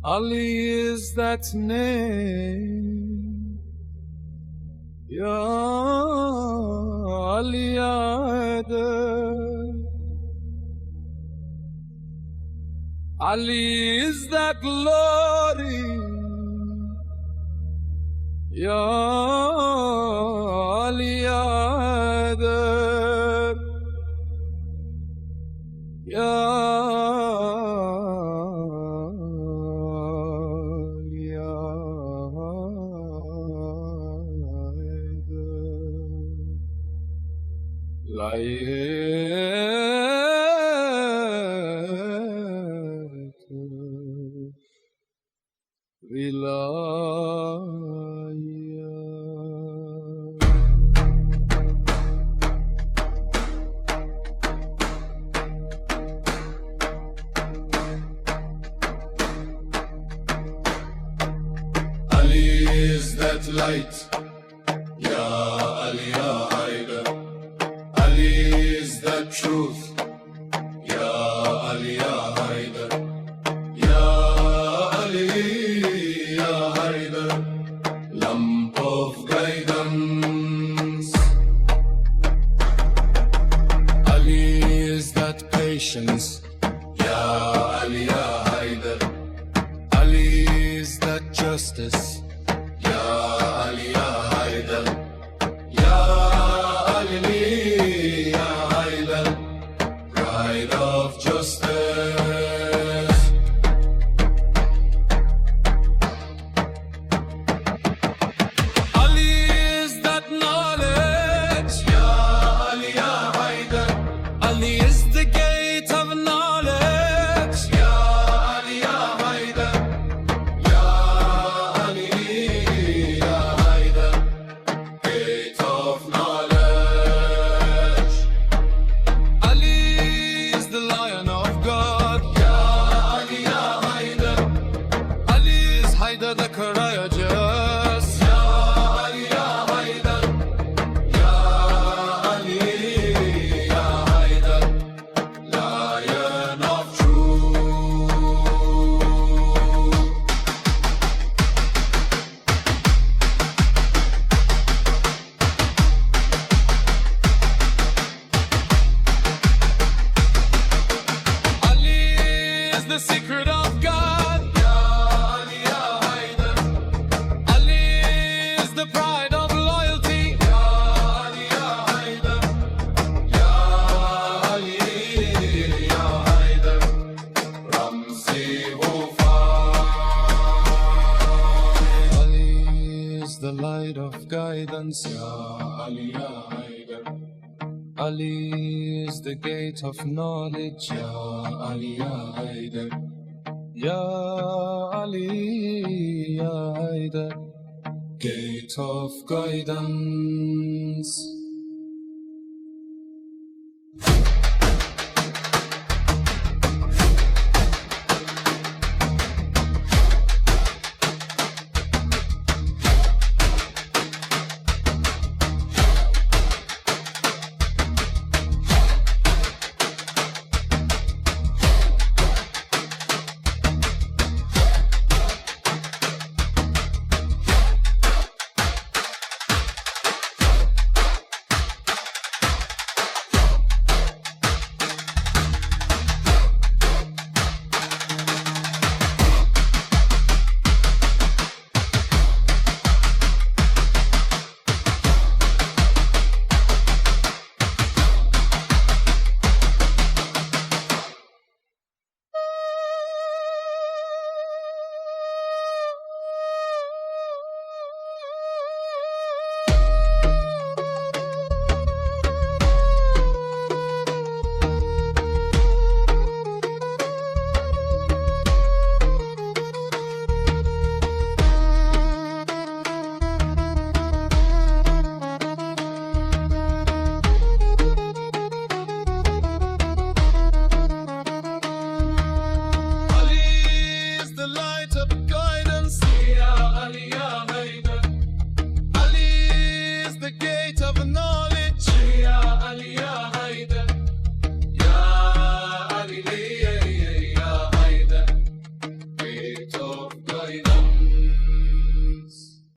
Ali is that name, Ya Ali Haider. Ali is that glory, Ya Ali Haider, Ya Ali is that light, Ya Ali Ya Haider. Ali is that truth, Ya Ali Ya Haider. Ya Ali Ya Haider, lamp of guidance. Ali is that patience, Ya Ali Ya Haider. Ali is that justice, Ya Ali Ya Haider. Ya Ali Ya Haider, pride of justice. Ali is that knowledge, Ya Ali Ya Haider. Ali is the gate of knowledge, Ya Ali Ya Haider. Ya Ali Ya Haider, gate of knowledge. Ali is the Lion of God, Ya Ali Ya Haider. Ali is Haider the courageous, Ya Ali Ya Haider. Ya Ali Ya Haider, Lion of truth. Ali is the secret of God, Ya Ali Ya Haider. Ali is the pride of loyalty, Ya Ali Ya Haider. Ya Ali Ya Haider, Ramzi Wafa. Ali is the light of guidance, Ya Ali Ya Haider. Ali is the gate of knowledge, Ya Ali Ya Haider. Ya Ali Ya Haider, gate of guidance.